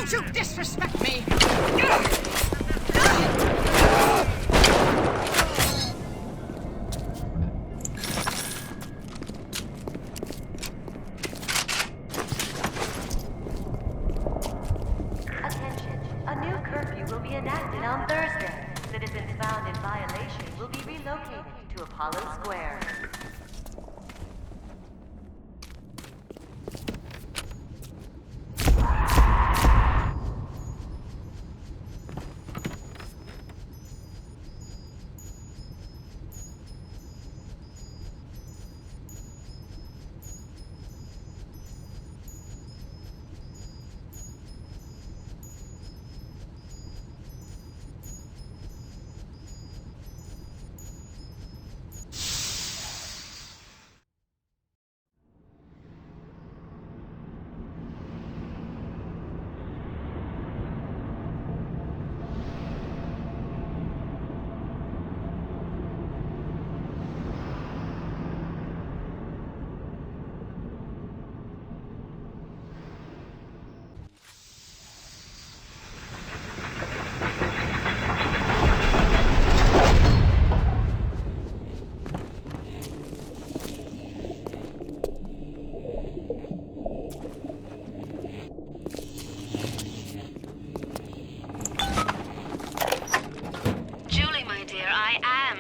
Don't you disrespect me! Attention, a new curfew will be enacted on Thursday. Citizens found in violation will be relocated to Apollo Square.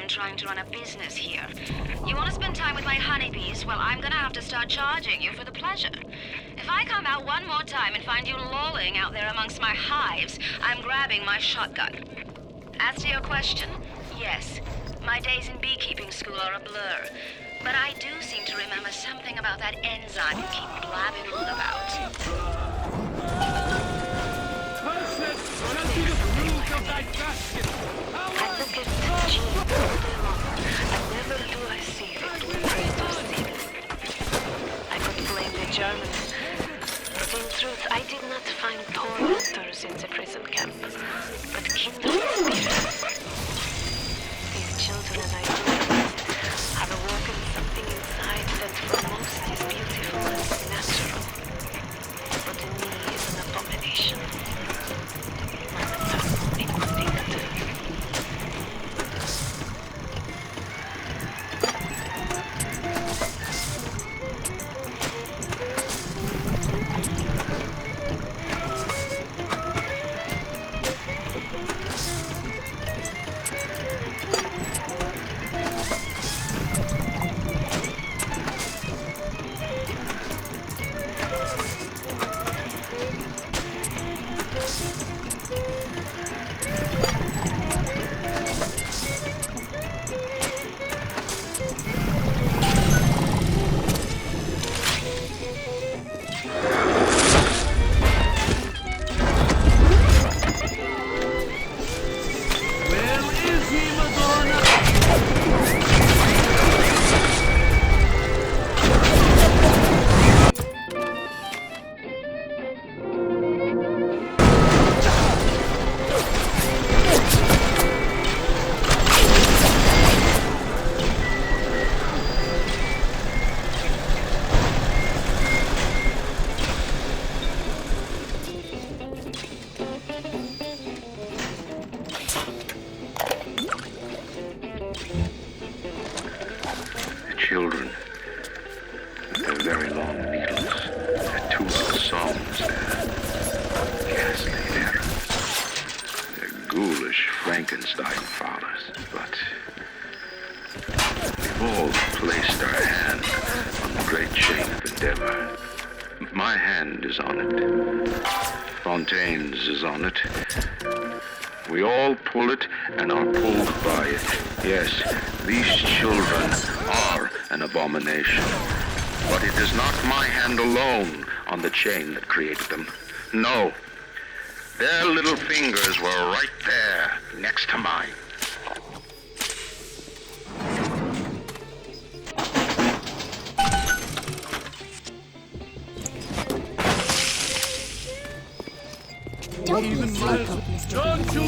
Trying to run a business here. You want to spend time with my honeybees? Well, I'm gonna have to start charging you for the pleasure. If I come out one more time and find you lolling out there amongst my hives, I'm grabbing my shotgun. As to your question, yes, my days in beekeeping school are a blur. But I do seem to remember something about that enzyme you keep blabbing on about. I look at the gene all day long, and never do I see it with I could blame the Germans, but in truth I did not find tormentors in the prison camp, but kindred spirits. These children I do have awoken something inside that for most is beautiful and natural, but in me is an abomination. Children, with their very long needles, their two-little songs, their ghastly errands, their ghoulish Frankenstein fathers. But we've all placed our hand on the great chain of endeavor. My hand is on it. Fontaine's is on it. We all pull it and are pulled by it. Yes, these children are an abomination. But it is not my hand alone on the chain that created them. No. Their little fingers were right there, next to mine. Don't be a psycho, Mr. Don't you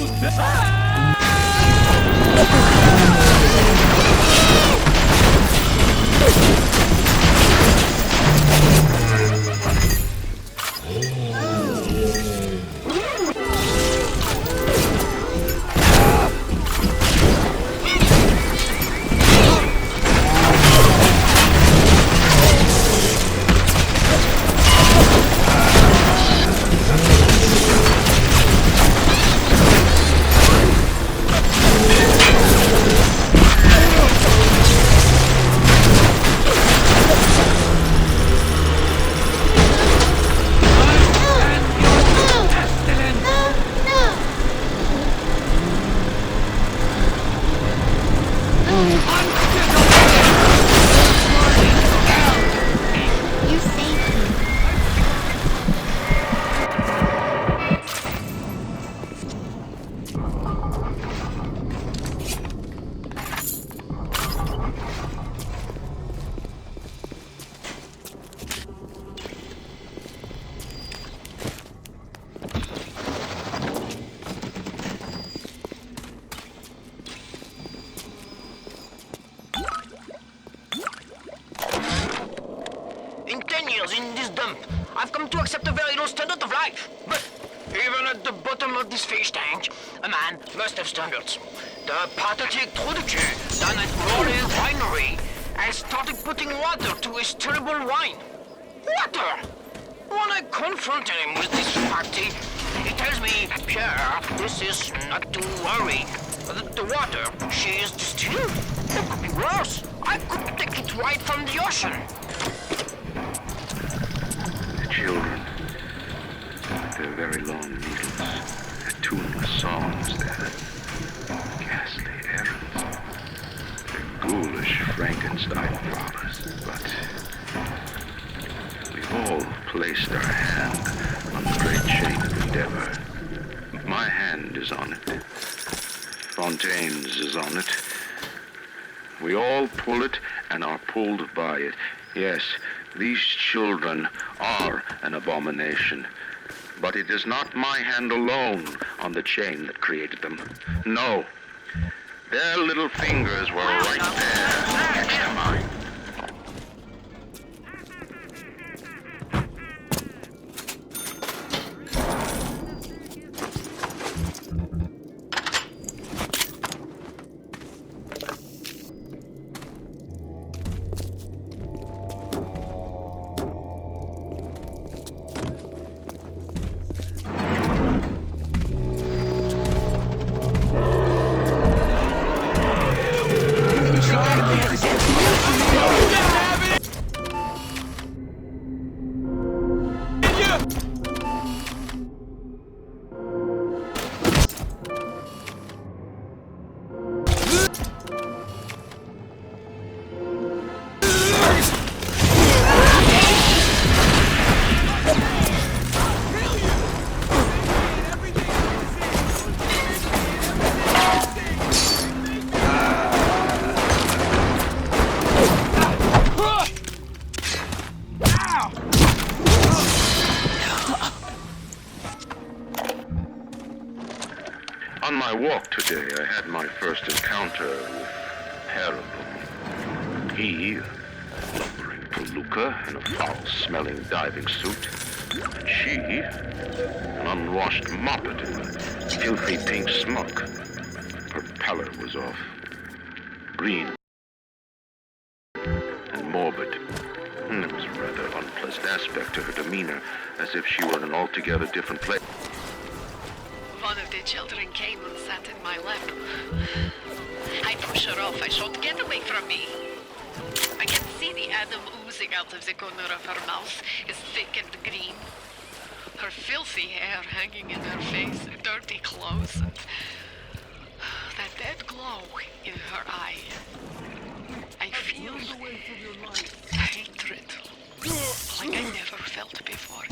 life. But even at the bottom of this fish tank, a man must have standards. The pathetic Trudeau down at Morley's winery has started putting water to his terrible wine. Water! When I confronted him with this fact, he tells me, Pierre, this is not to worry. The water she is distilled. It could be worse. I could take it right from the ocean. The children, with their very long needles, their tuneless songs, their ghastly errands, their ghoulish Frankenstein dramas. But we've all placed our hand on the great chain of endeavor. My hand is on it. Fontaine's is on it. We all pull it and are pulled by it. Yes, these children are an abomination. But it is not my hand alone on the chain that created them. No. Their little fingers were right there next to mine. On my walk today, I had my first encounter with pair of them. He, a lumbering palooka in a foul-smelling diving suit, and she, an unwashed moppet in a filthy pink smock. Her pallor was off, green and morbid. There was a rather unpleasant aspect to her demeanor, as if she were in an altogether different place. One of the children came and sat in my lap. I push her off. I shout, "Get away from me!" I can see the Adam oozing out of the corner of her mouth. It's thick and green. Her filthy hair hanging in her face, dirty clothes, and that dead glow in her eye. I feel hatred like I never felt before.